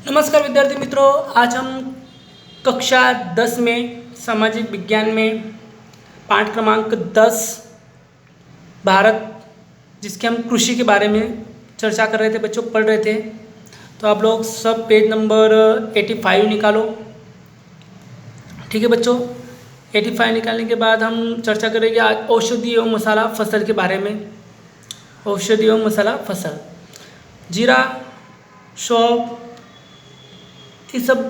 नमस्कार विद्यार्थी मित्रों, आज हम कक्षा 10 में सामाजिक विज्ञान में पाठ क्रमांक 10 भारत, जिसके हम कृषि के बारे में चर्चा कर रहे थे बच्चों, पढ़ रहे थे। तो आप लोग सब पेज नंबर 85 निकालो। ठीक है बच्चों, 85 निकालने के बाद हम चर्चा करेंगे आज औषधि एवं मसाला फसल के बारे में। औषधि एवं मसाला फसल, जीरा, सौंफ, ये सब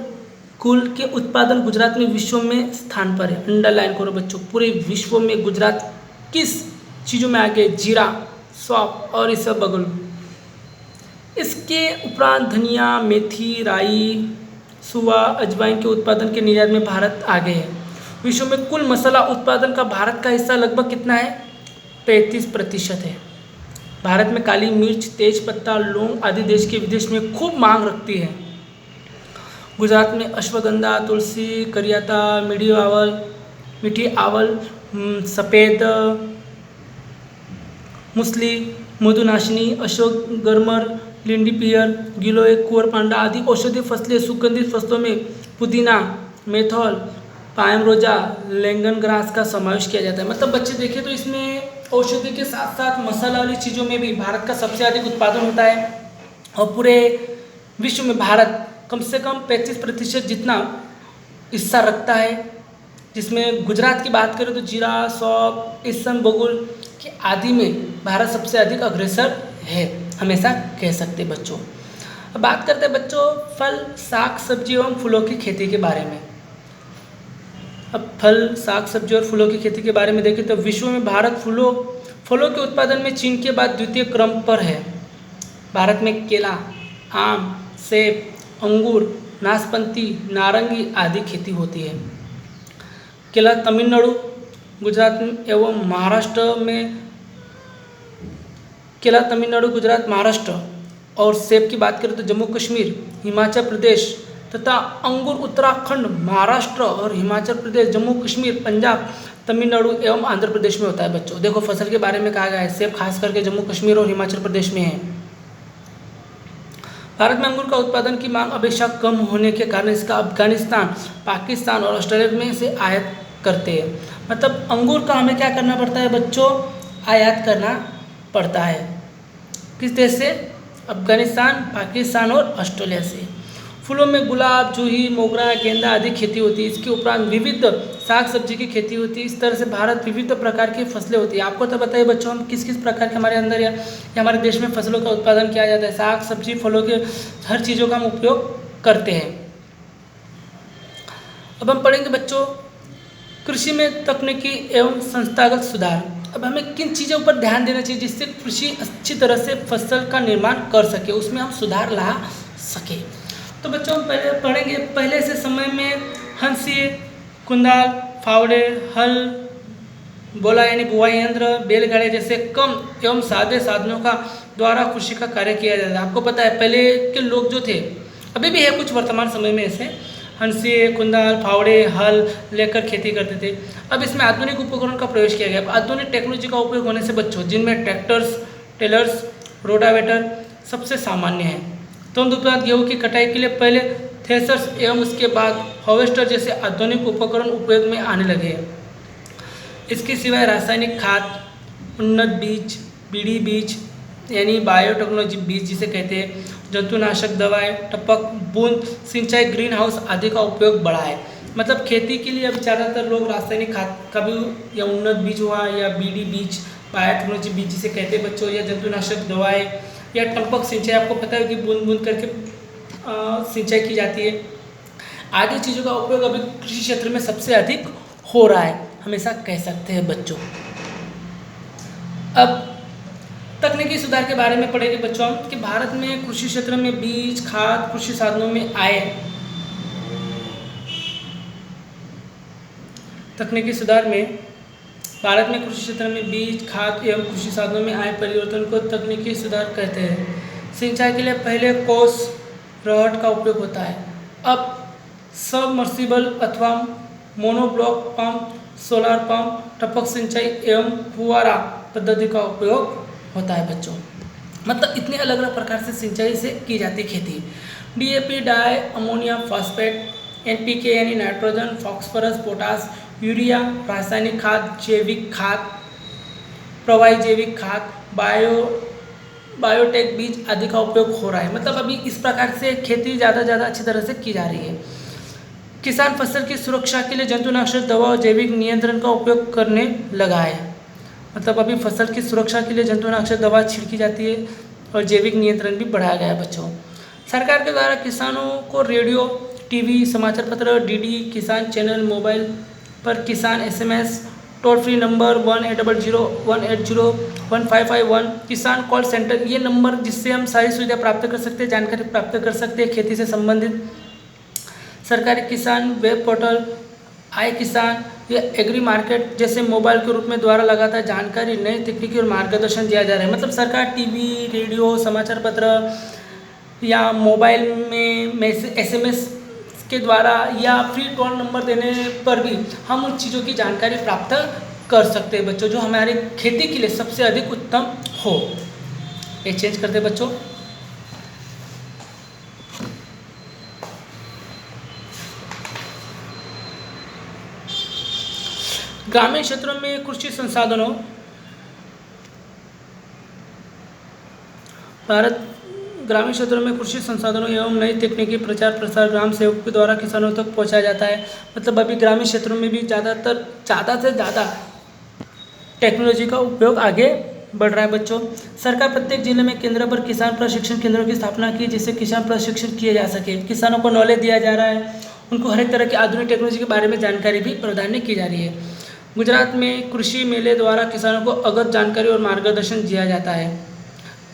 कुल के उत्पादन गुजरात में विश्व में स्थान पर है। अंडरलाइन करो बच्चों, पूरे विश्व में गुजरात किस चीज़ों में आगे? जीरा, सौंफ और ये सब बगल। इसके उपरांत धनिया, मेथी, राई, सुवा, अजवाइन के उत्पादन के निर्यात में भारत आगे है। विश्व में कुल मसाला उत्पादन का भारत का हिस्सा लगभग कितना है? 35% है। भारत में काली मिर्च, तेज पत्ता, लौंग आदि देश के विदेश में खूब मांग रखती है। गुजरात में अश्वगंधा, तुलसी, करियाता, मीठी आवल, सफ़ेद मूसली, मधुनाशिनी, अशोक गर्मर, लिंडी पियर, गिलोय, कुंवरपांडा आदि औषधीय फसलें। सुगंधित फसलों में पुदीना, मेथॉल, पाम रोजा, लेंगन ग्रास का समावेश किया जाता है। मतलब बच्चे देखें तो इसमें औषधि के साथ साथ मसाला वाली चीज़ों में भी भारत का सबसे अधिक उत्पादन होता है। और पूरे विश्व में भारत कम से कम 35% जितना हिस्सा रखता है, जिसमें गुजरात की बात करें तो जीरा, सौंफ, इसबगोल के आदि में भारत सबसे अधिक अग्रसर है, हमेशा कह सकते बच्चों। अब बात करते हैं बच्चों फल, साग, सब्जी एवं फूलों की खेती के बारे में। अब फल, साग, सब्जी और फूलों की खेती के बारे में देखें तो विश्व में भारत फलों के उत्पादन में चीन के बाद द्वितीय क्रम पर है। भारत में केला, आम, सेब, अंगूर, नाशपाती, नारंगी आदि खेती होती है। केला तमिलनाडु, गुजरात एवं महाराष्ट्र में, केला तमिलनाडु, गुजरात, महाराष्ट्र और सेब की बात करें तो जम्मू कश्मीर, हिमाचल प्रदेश तथा अंगूर उत्तराखंड, महाराष्ट्र और हिमाचल प्रदेश, जम्मू कश्मीर, पंजाब, तमिलनाडु एवं आंध्र प्रदेश में होता है बच्चों। देखो फसल के बारे में कहा गया है, सेब खास करके जम्मू कश्मीर और हिमाचल प्रदेश में है। भारत में अंगूर का उत्पादन की मांग अपेक्षा कम होने के कारण इसका अफगानिस्तान, पाकिस्तान और ऑस्ट्रेलिया में से आयात करते हैं। मतलब अंगूर का हमें क्या करना पड़ता है बच्चों? आयात करना पड़ता है। किस देश से? अफगानिस्तान, पाकिस्तान और ऑस्ट्रेलिया से। फूलों में गुलाब, जूही, मोगरा, गेंदा आदि खेती होती है। इसके उपरांत विविध साग सब्जी की खेती होती है। इस तरह से भारत विविध प्रकार की फसलें होती है। आपको तो बताइए बच्चों, हम किस किस प्रकार के हमारे अंदर या हमारे देश में फसलों का उत्पादन किया जाता है। साग सब्जी, फलों के हर चीज़ों का हम उपयोग करते हैं। अब हम पढ़ेंगे बच्चों कृषि में तकनीकी एवं संस्थागत सुधार। अब हमें किन चीज़ों पर ध्यान देना चाहिए जिससे कृषि अच्छी तरह से फसल का निर्माण कर सके, उसमें हम सुधार ला सके। तो बच्चों हम पहले पढ़ेंगे, पहले से समय में हंसिए, कुंदाल, फावड़े, हल, बोला यानी बुवाई यंत्र, बैलगाड़ी जैसे कम एवं सादे साधनों का द्वारा कृषि का कार्य किया जाता है। आपको पता है पहले के लोग जो थे, अभी भी है कुछ वर्तमान समय में ऐसे, हंसिए, कुंदाल, फावड़े, हल लेकर खेती करते थे। अब इसमें आधुनिक उपकरण का प्रवेश किया गया। आधुनिक टेक्नोलॉजी का उपयोग होने से बच्चों, जिनमें ट्रैक्टर्स, टेलर्स, रोटावेटर सबसे सामान्य है। तुरंत उपरांत गेहूँ की कटाई के लिए पहले थ्रेशर्स एवं उसके बाद हार्वेस्टर जैसे आधुनिक उपकरण उपयोग में आने लगे हैं। इसके सिवाय रासायनिक खाद, उन्नत बीज, बीड़ी बीज यानी बायोटेक्नोलॉजी बीज जिसे कहते हैं, जंतुनाशक दवाएं, टपक, बूंद सिंचाई, ग्रीन हाउस आदि का उपयोग बढ़ा है। मतलब खेती के लिए अब ज़्यादातर लोग रासायनिक खाद का भी, या उन्नत बीज हुआ या बीड़ी बीज, बायोटेक्नोलॉजी बीज जिसे कहते हैं बच्चों, या जंतुनाशक दवाएँ या टपक सिंचाई, आपको पता है कि बूंद बूंद करके सिंचाई की जाती है। आदि चीज़ों का उपयोग अभी कृषि क्षेत्र में सबसे अधिक हो रहा है, हमेशा कह सकते हैं बच्चों। अब तकनीकी सुधार के बारे में पढ़ेंगे बच्चों हम कि भारत में कृषि क्षेत्र में बीज, खाद, कृषि साधनों में आए तकनीकी सुधार में भारत में कृषि क्षेत्र में बीज, खाद एवं कृषि साधनों में आए परिवर्तन को तकनीकी सुधार कहते हैं। सिंचाई के लिए पहले कोस रहट का उपयोग होता है। अब सबमर्सिबल अथवा मोनोब्लॉक पंप, सोलर पंप, टपक सिंचाई एवं फुहारा पद्धति का उपयोग होता है बच्चों। मतलब इतने अलग अलग प्रकार से सिंचाई से की जाती है खेती। DAP, di ammonia phosphate, NPK यानी नाइट्रोजन, फॉस्फोरस, पोटास, यूरिया, रासायनिक खाद, जैविक खाद, प्रवाही जैविक खाद, बायोटेक बीज आदि का उपयोग हो रहा है। मतलब अभी इस प्रकार से खेती ज़्यादा अच्छी तरह से की जा रही है। किसान फसल की सुरक्षा के लिए जंतुनाशक दवा और जैविक नियंत्रण का उपयोग करने लगा है। मतलब अभी फसल की सुरक्षा के लिए जंतुनाशक दवा छिड़की जाती है और जैविक नियंत्रण भी बढ़ाया गया है बच्चों। सरकार के द्वारा किसानों को रेडियो, टीवी, समाचार पत्र, डीडी किसान चैनल, मोबाइल पर किसान एसएमएस, टोल फ्री नंबर 1800-180-1551, किसान कॉल सेंटर, ये नंबर जिससे हम सारी सुविधा प्राप्त कर सकते हैं, जानकारी प्राप्त कर सकते हैं खेती से संबंधित। सरकारी किसान वेब पोर्टल, आई किसान या एग्री मार्केट जैसे मोबाइल के रूप में द्वारा लगातार जानकारी, नई तकनीकी और मार्गदर्शन दिया जा रहा है। मतलब सरकार टीवी, रेडियो, समाचार पत्र या मोबाइल में एसएमएस के द्वारा या फ्री टोल नंबर देने पर भी हम उन चीज़ों की जानकारी प्राप्त कर सकते हैं बच्चों, जो हमारे खेती के लिए सबसे अधिक उत्तम हो। ये चेंज करते हैं बच्चों। ग्रामीण क्षेत्रों में कृषि संसाधनों, ग्रामीण क्षेत्रों में कृषि संसाधनों एवं नई तकनीकी प्रचार प्रसार ग्राम सेवक के द्वारा किसानों तक पहुंचाया जाता है। मतलब अभी ग्रामीण क्षेत्रों में भी ज़्यादा से ज़्यादा टेक्नोलॉजी का उपयोग आगे बढ़ रहा है बच्चों। सरकार प्रत्येक जिले में केंद्र पर किसान प्रशिक्षण केंद्रों की स्थापना की, जिससे किसान प्रशिक्षण किए जा सके। किसानों को नॉलेज दिया जा रहा है, उनको हर एक तरह की आधुनिक टेक्नोलॉजी के बारे में जानकारी भी प्रदान की जा रही है। गुजरात में कृषि मेले द्वारा किसानों को अगत जानकारी और मार्गदर्शन दिया जाता है।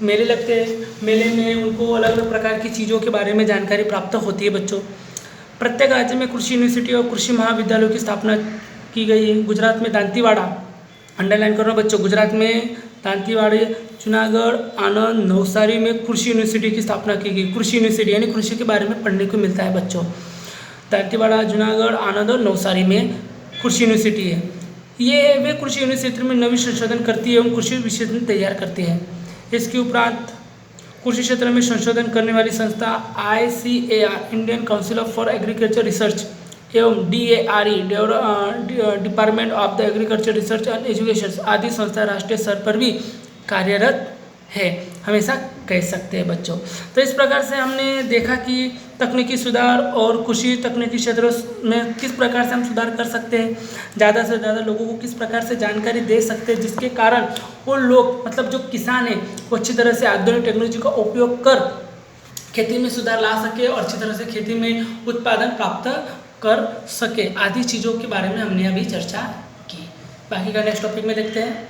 मेले लगते हैं, मेले में उनको अलग अलग प्रकार की चीज़ों के बारे में जानकारी प्राप्त होती है बच्चों। प्रत्येक राज्य में कृषि यूनिवर्सिटी और कृषि महाविद्यालयों की स्थापना की गई है। गुजरात में दांतीवाड़ा, अंडरलाइन करो बच्चों, गुजरात में दांतीवाड़ा, जूनागढ़, आनंद, नवसारी में कृषि यूनिवर्सिटी की स्थापना की गई। कृषि यूनिवर्सिटी यानी कृषि के बारे में पढ़ने को मिलता है बच्चों। दांतीवाड़ा, जूनागढ़, आनंद और नवसारी में कृषि यूनिवर्सिटी है। ये वे कृषि यूनिवर्सिटी में नवीन संशोधन करती है एवं कृषि विशेषज्ञ तैयार करती है। इसके उपरांत कृषि क्षेत्र में संशोधन करने वाली संस्था ICAR, Indian council for agriculture research, एवं DARE, department of the agriculture research and education आदि संस्था राष्ट्रीय स्तर पर भी कार्यरत है, हमेशा कह सकते हैं बच्चों। तो इस प्रकार से हमने देखा कि तकनीकी सुधार और कृषि तकनीकी क्षेत्रों में किस प्रकार से हम सुधार कर सकते हैं, ज़्यादा से ज़्यादा लोगों को किस प्रकार से जानकारी दे सकते हैं, जिसके कारण वो लोग, मतलब जो किसान हैं, वो अच्छी तरह से आधुनिक टेक्नोलॉजी का उपयोग कर खेती में सुधार ला सके और अच्छी तरह से खेती में उत्पादन प्राप्त कर सके। आदि चीज़ों के बारे में हमने अभी चर्चा की। बाकी का नेक्स्ट टॉपिक में देखते हैं।